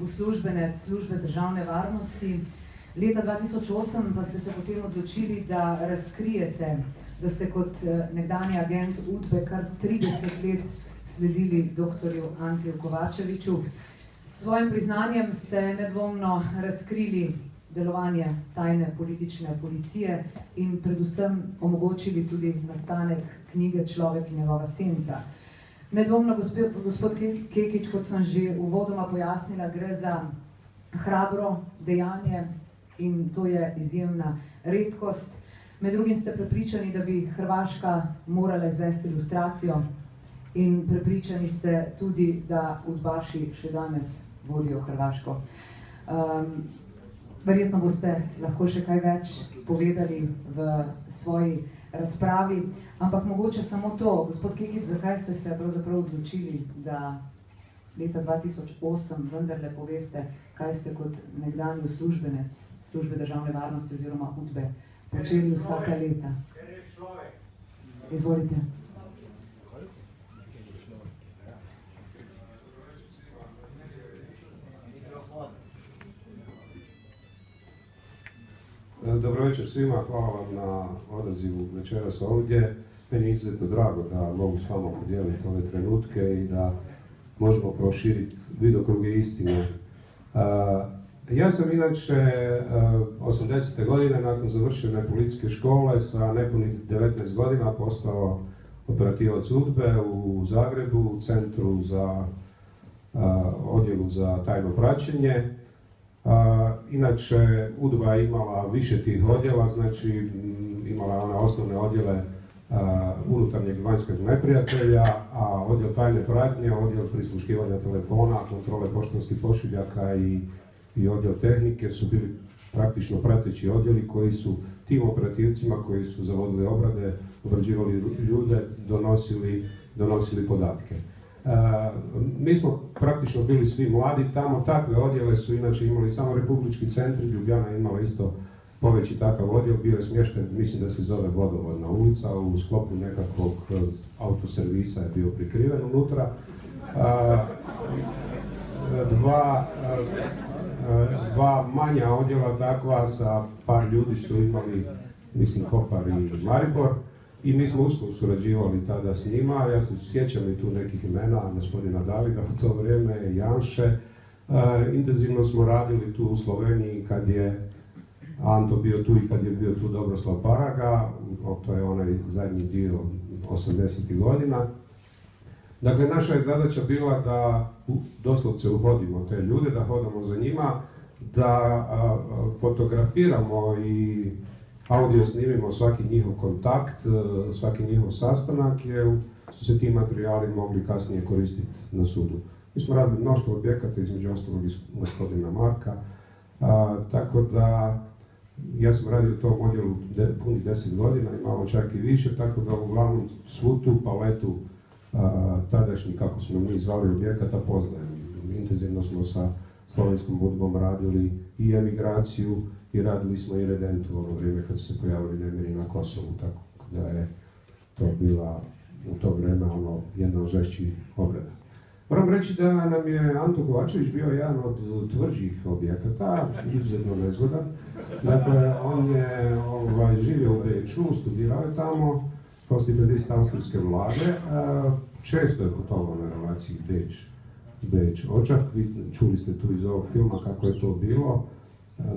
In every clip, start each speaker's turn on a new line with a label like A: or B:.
A: uslužbenec službe državne varnosti. Leta 2008 pa ste se potem odločili, da razkrijete, da ste kot nekdanji agent UDBE kar 30 let sledili doktorju Antiju Kovačeviću. S svojim priznanjem ste nedvomno razkrili delovanje tajne politične policije in predvsem omogočili tudi nastanek knjige Človek in njegova senca. Nedvomno, gospod Kekić, kot sem že uvodoma pojasnila, gre za hrabro dejanje in to je izjemna redkost. Med drugim ste prepričani, da bi Hrvaška morala izvesti ilustracijo in prepričani ste tudi, da udbaši še danes vodijo Hrvaško. Verjetno boste lahko še kaj več povedali v svoji razpravi, ampak mogoče samo to, gospod Kekić, zakaj ste se pravzaprav odločili, da leta 2008 vendarle poveste, kaj ste kot nekdanji uslužbenec službe državne varnosti oziroma UDBE počeli vsa ta leta? Izvolite.
B: Dobro večer svima, hvala vam na odazivu večeras ovdje. Meni je izuzetno drago da mogu s vama podijeliti ove trenutke i da možemo proširiti vidokruge istine. Ja sam inače 80. godine nakon završene policijske škole sa nepunih 19 godina postao operativac UDBE u Zagrebu, u centru za odjelu za tajno praćenje. Inače, UDBA je imala više tih odjela, znači imala one osnovne odjele unutarnjeg i vanjskog neprijatelja, a odjel tajne pratnje, odjel prisluškivanja telefona, kontrole poštanskih pošiljaka i odjel tehnike su bili praktično prateći odjeli koji su tim operativcima koji su zavodili obrade, obrađivali ljude, donosili podatke. Mi smo praktično bili svi mladi tamo, takve odjele su inače imali samo republički centri, Ljubljana je imala isto poveći takav odjel, bio je smješten, mislim da se zove Vodovodna ulica, u sklopu nekakvog autoservisa je bio prikriven unutra. Dva manja odjela takva sa par ljudi su imali, mislim, Kopar i Maribor. I mi smo usko surađivali tada s njima, ja se sjećam i tu nekih imena, gospodina Davida u to vrijeme, Janše. Intenzivno smo radili tu u Sloveniji kad je Anto bio tu i kad je bio tu Dobroslav Paraga, to je onaj zadnji dio 80. godina. Dakle, naša je zadaća bila da doslovce uhodimo te ljude, da hodamo za njima, da fotografiramo i audio snimimo svaki njihov kontakt, svaki njihov sastanak, jer su se ti materijali mogli kasnije koristiti na sudu. Mi smo radili mnoštvo objekata, između ostalog iz gospodina Marka, tako da ja sam radio u tom odjelu punih 10 godina i malo čak i više, tako da uglavnom svu tu paletu tadašnji, kako smo mi zvali, objekata poznajem. Intenzivno smo sa slovenskom UDBom radili i emigraciju, i radili smo i redentu u ono vrijeme kad su se pojavili nemiri na Kosovu, tako da je to bila u to vrijeme jedna od žešćih obrada. Moram reći da nam je Anto Kovačević bio jedan od tvrđih objekata, izuzetno nezgodan. Dakle, on je živio u Beču, studirao je tamo, kao stipendist austrijske vlade. Često je putovao na relaciji Beč-Očak, čuli ste tu iz ovog filma kako je to bilo.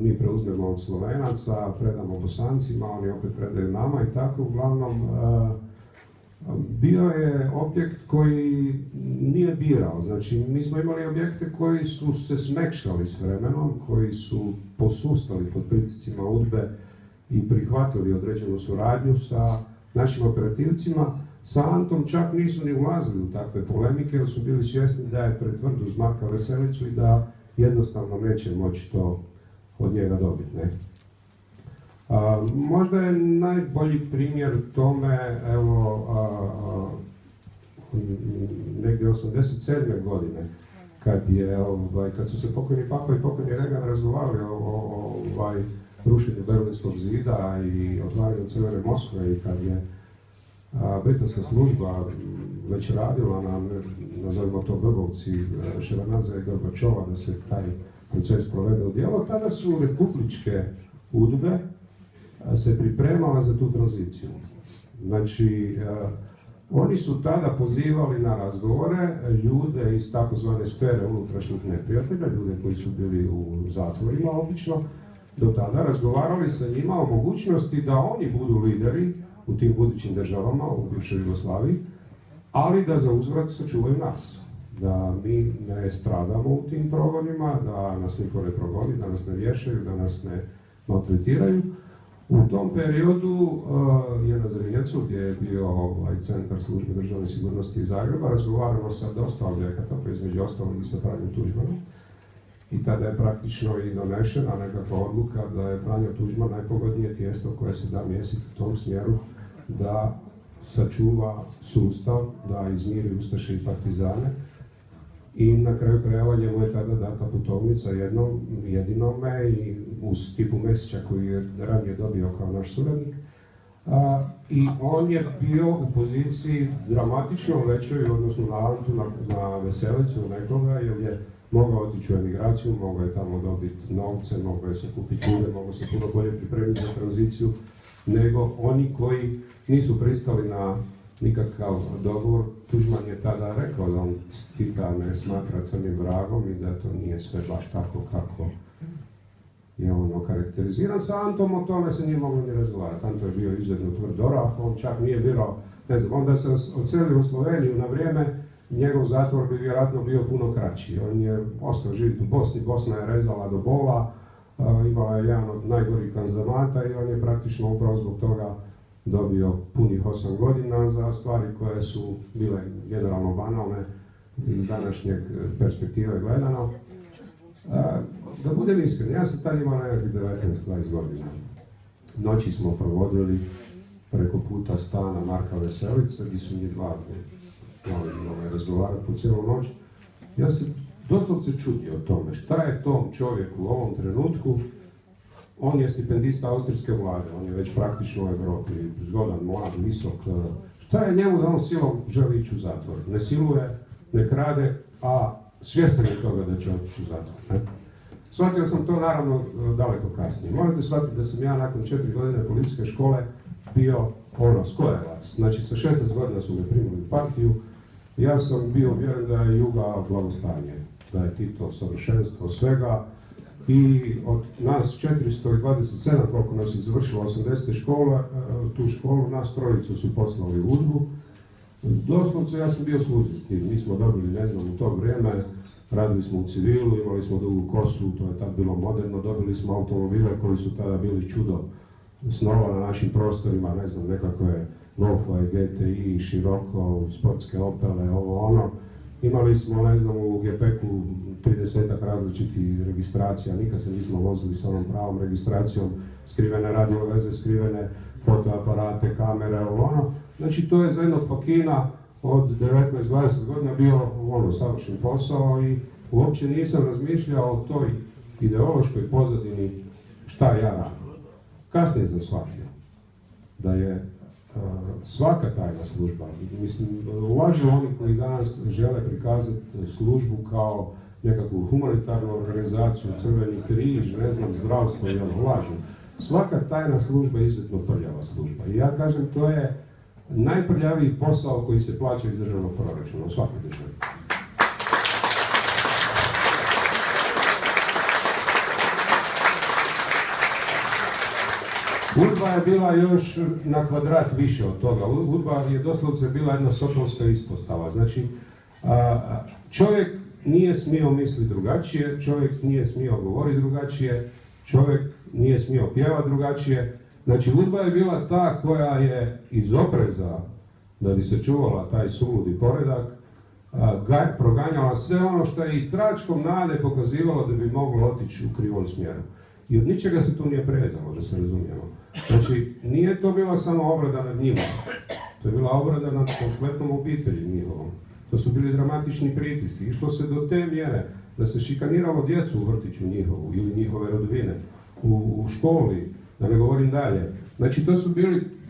B: Mi preuzmemo od Slovenaca, predamo Bosancima, oni opet predaju nama i tako. Uglavnom, bio je objekt koji nije birao. Znači, mi smo imali objekte koji su se smekšali s vremenom, koji su posustali pod pritiscima UDBE i prihvatili određenu suradnju sa našim operativcima. Sa Antom čak nisu ni ulazili u takve polemike, jer su bili svjesni da je pretvrd uz Marka Veselicu i da jednostavno neće moći to od njega dobiti, ne? Možda je najbolji primjer tome, evo, negdje 87. godine, kad su se pokojni Papa i pokojni Reagan razgovarali o rušenju Berlinskog zida i otvaranju Crvene Moskve i kad je britanska služba već radila na, nazovimo to Vrbovci, Ševardnadze i Gorbačova, da se taj proces provede u djelo, tada su republičke udruge se pripremale za tu tranziciju. Znači, oni su tada pozivali na razgovore ljude iz takozvane sfere unutrašnjih neprijatelja, ljude koji su bili u zatvorima obično, do tada razgovarali sa njima o mogućnosti da oni budu lideri u tim budućim državama, u bivšoj Jugoslaviji, ali da za uzvrat sačuvaju nas. Da mi ne stradamo u tim progonima, da nas niko ne progoni, da nas ne vješaju, da nas ne maltretiraju. U tom periodu je na Zrinjevcu, gdje je bio centar službe državne sigurnosti iz Zagreba, razgovaramo sa dosta objekata, pa između ostalog i sa Franjom Tuđmanom. I tada je praktično i donešena nekakva odluka da je Franjo Tuđman najpogodnije tijesto koje se da mjesiti u tom smjeru da sačuva sustav, da izmiri ustaše i partizane. I na kraju krajeva njemu je tada data putovnica jedinome i uz Stipu Mesića koji je ranije dobio kao naš suradnik. I on je bio u poziciji dramatično većoj, odnosno na Antu, na Veselicu nekoga, jer je mogao otići u emigraciju, mogao je tamo dobiti novce, mogao je se kupiti ljude, mogao se puno bolje pripremiti za tranziciju nego oni koji nisu pristali na nikakav dogovor. Tuđman je tada rekao da on Tita ne smatra crnim vragom i da to nije sve baš tako kako je ono karakteriziran. Sa Antom o tome se nije moglo ni razgovarati. Anto je bio izuzetno tvrd orah, on čak nije birao, ne znam, onda se odselio u Sloveniju na vrijeme, njegov zatvor bi vjerojatno bio puno kraći. On je ostao živjeti u Bosni, Bosna je rezala do bola, imala je jedan od najgorih kanzamata i on je praktično upravo zbog toga dobio punih 8 godina za stvari koje su bile generalno banalne iz današnjeg perspektive gledano. Da budem iskren, ja sam tad imao nekakvih 19-20 godina. Noći smo provodili preko puta stana Marka Veselice, gdje su njih dva razgovarati po cijelu noć. Ja se doslovce čudio o tome šta je tom čovjeku u ovom trenutku. On je stipendista austrijske vlade, on je već praktično u Europi, zgodan, mlad, visok. Šta je njemu da on silom želi ići u zatvor? Ne siluje, ne krade, a svjestan je toga da će otići u zatvor. Ne? Shvatio sam to naravno daleko kasnije. Morate shvatiti da sam ja nakon 4 godine policijske škole bio skojevac. Znači sa 16 godina su me primili u partiju. Ja sam bio uvjeren da je Juga blagostanje, da je Tito savršenstvo svega. I od nas 427, koliko nas je završilo 80. škole, tu školu, nas trojicu su poslali u UDBU. Doslovce ja sam bio služen s tim. Mi smo dobili, ne znam, u to vrijeme, radili smo u civilu, imali smo dugu kosu, to je tad bilo moderno, dobili smo automobile koji su tada bili čudo snova na našim prostorima, ne znam, nekakve Golfove, GTI, Široko, sportske Opele, ovo ono. Imali smo, ne znam, u GPK-u 30 različitih registracija, nikad se nismo vozili s onom pravom registracijom, skrivene radio veze, skrivene fotoaparate, kamere, ono. Znači, to je za jednog fakina od 19-20 godina bio savršen posao i uopće nisam razmišljao o toj ideološkoj pozadini šta ja radim. Kasnije sam shvatio da je svaka tajna služba, mislim, ulažu oni koji danas žele prikazati službu kao nekakvu humanitarnu organizaciju, Crveni križ, ne znam, zdravstvo i ono, lažu. Svaka tajna služba je izuzetno prljava služba. I ja kažem, to je najprljaviji posao koji se plaća iz državnog proračuna u svakoj državi. UDBA je bila još na kvadrat više od toga. UDBA je doslovce bila jedna sotonska ispostava. Znači, čovjek nije smio misliti drugačije, čovjek nije smio govoriti drugačije, čovjek nije smio pjevati drugačije. Znači, UDBA je bila ta koja je iz opreza, da bi se čuvala taj suludi poredak, proganjala sve ono što je i tračkom nade pokazivalo da bi moglo otići u krivom smjeru. I od ničega se tu nije prezalo, da se razumijemo. Znači, nije to bila samo obrada nad njima, to je bila obrada nad kompletnom obitelji njihovom. To su bili dramatični pritisci. Išlo se do te mjere da se šikaniralo djecu u vrtiću njihovu ili njihove rodbine, u školi, da ne govorim dalje. Znači,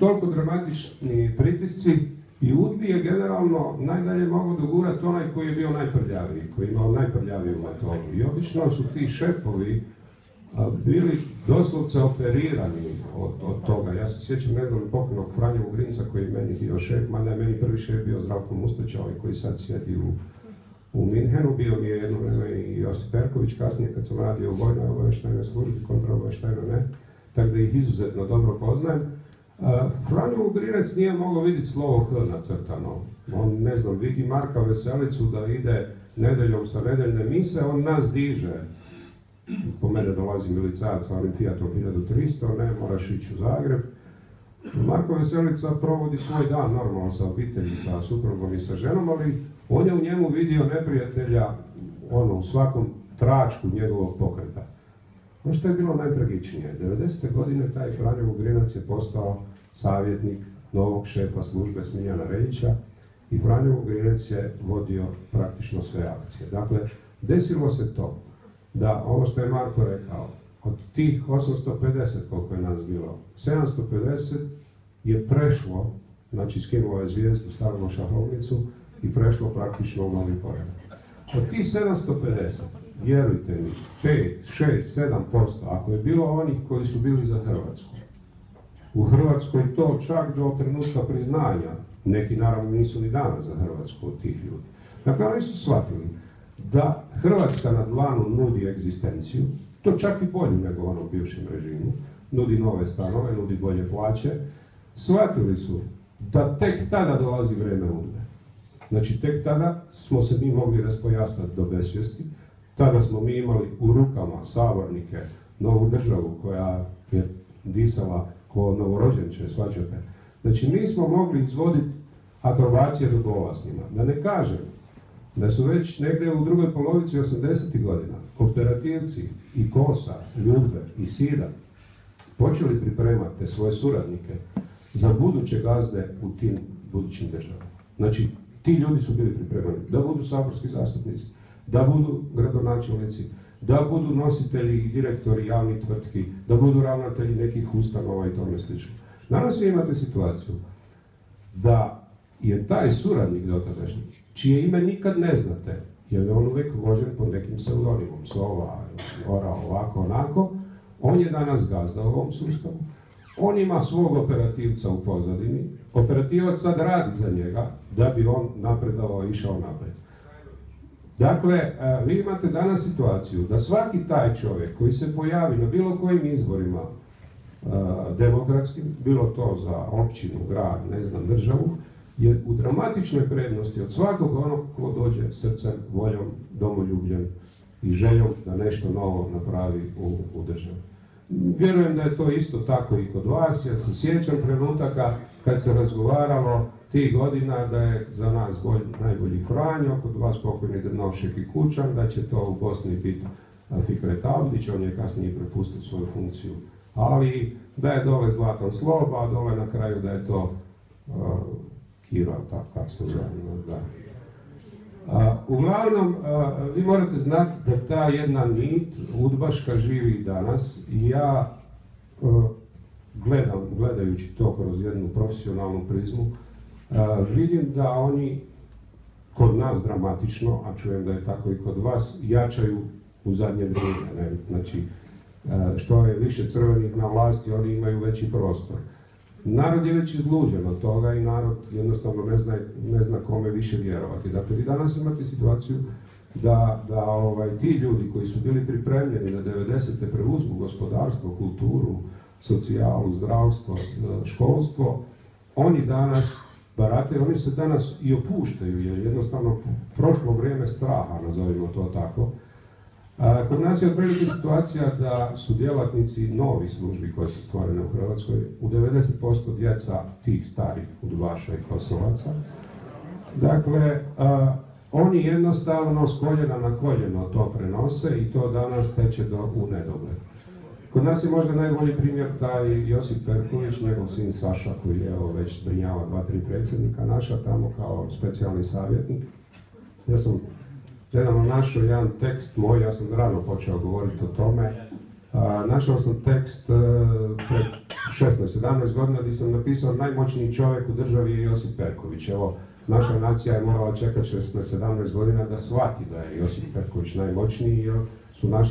B: toliko dramatični pritisci i UDBI je generalno najdalje mogao dogurati onaj koji je bio najprljaviji, koji je imao najprljaviju metodu. I obično su ti šefovi bili doslovce operirani od toga. Ja se sjećam, ne znam, pokojnog Franje Ugrinca koji je meni bio šef, mada je meni prvi šef bio Zdravko Mustač, ovaj koji sad sjedi u Minhenu, bio mi je jedno vreme i Josip Perković, kasnije kad sam radio u vojnoj obavještajnoj službi, kontraobavještajnoj ne, tako da ih izuzetno dobro poznajem. Franjo Ugrinec nije mogao vidjeti slovo H nacrtano. On, ne znam, vidi Marka Veselicu da ide nedeljom sa nedeljne mise, on nas diže. Po mene dolazi milicajac sa onim Fiatom 1300, ne, moraš ići u Zagreb. Marko Veselica provodi svoj dan normalno sa obitelji, sa suprugom i sa ženom, ali on je u njemu vidio neprijatelja u svakom tračku njegovog pokreta. Ono što je bilo najtragičnije, 90. godine taj Franjo Ugrinac je postao savjetnik novog šefa službe Smiljana Reljića i Franjo Ugrinac je vodio praktično sve akcije. Dakle, desilo se to da ovo što je Marko rekao, od tih 850 koliko je nas bilo, 750 je prešlo, znači skinulo je zvijezdu, stavilo šahovnicu i prešlo praktično u novi poredak. Od tih 750, vjerujte mi, 5, 6, 7%, ako je bilo onih koji su bili za Hrvatsku, u Hrvatskoj to čak do trenutka priznanja, neki naravno nisu ni danas za Hrvatsku od tih ljudi. Dakle, oni su shvatili da Hrvatska na dlanu nudi egzistenciju, to čak i bolje nego onom bivšem režimu, nudi nove stanove, nudi bolje plaće, shvatili su da tek tada dolazi vrijeme UDBE. Znači, tek tada smo se mi mogli raspojastati do besvijesti, tada smo mi imali u rukama sabornike, novu državu koja je disala ko novorođenče, svađate. Znači, mi smo mogli izvoditi akrobacije do bola s njima. Da ne kažem da su već negdje u drugoj polovici 80. godina operativci i Kosa, Ljudbe i Sida počeli pripremati te svoje suradnike za buduće gazde u tim budućim državama. Znači, ti ljudi su bili pripremani da budu saborski zastupnici, da budu gradonačelnici, da budu nositelji i direktori javnih tvrtki, da budu ravnatelji nekih ustanova i tome slično. Danas vi imate situaciju da je taj suradnik dotadašnji, čije ime nikad ne znate, jer je on uvijek vođen pod nekim pseudonimom, Sova, Ora, ovako, onako, on je danas gazda u ovom sustavu, on ima svog operativca u pozadini, operativac sad radi za njega da bi on napredovao i išao napred. Dakle, vi imate danas situaciju da svaki taj čovjek koji se pojavi na bilo kojim izborima demokratskim, bilo to za općinu, grad, ne znam, državu, je u dramatičnoj prednosti od svakog onog ko dođe srcem, voljom, domoljubljem i željom da nešto novo napravi u državi. Vjerujem da je to isto tako i kod vas, ja se sjećam trenutaka kad se razgovaralo tih godina da je za nas najbolji Franjo, kod vas pokojni Drnovšek i Kučan, da će to u Bosni biti Fikret Avdić, on je kasnije prepustio svoju funkciju, ali da je dole Zlatan Sloba, a dole na kraju da je to Kiro, tako kako se zove. Uglavnom, vi morate znati da ta jedna nit udbaška živi i danas i ja gledajući to kroz jednu profesionalnu prizmu, vidim da oni kod nas dramatično, a čujem da je tako i kod vas, jačaju u zadnje vrijeme. Znači, što je više crvenih na vlasti, oni imaju veći prostor. Narod je već izluđen od toga i narod jednostavno ne zna kome više vjerovati. Dakle, vi danas imate situaciju da ti ljudi koji su bili pripremljeni da 90. preuzmu gospodarstvo, kulturu, socijalu, zdravstvo, školstvo, oni danas barataju, oni se danas i opuštaju jer jednostavno prošlo vrijeme straha, nazovimo to tako. Kod nas je otprilike situacija da su djelatnici novih službi koje su stvorene u Hrvatskoj u 90% djeca tih starih udbaša i kosovaca. Dakle, oni jednostavno s koljena na koljeno to prenose i to danas teče u nedogled. Kod nas je možda najbolji primjer taj Josip Perković, njegov sin Saša koji je već zbrinjava 2-3 predsjednika naša tamo kao specijalni savjetnik. Ja sam nedavno našao jedan tekst moj, ja sam rano počeo govoriti o tome, Našao sam tekst pred 16-17 godina gdje sam napisao najmoćniji čovjek u državi je Josip Perković. Evo, naša nacija je morala čekati 16-17 godina da shvati da je Josip Perković najmoćniji, jer su naši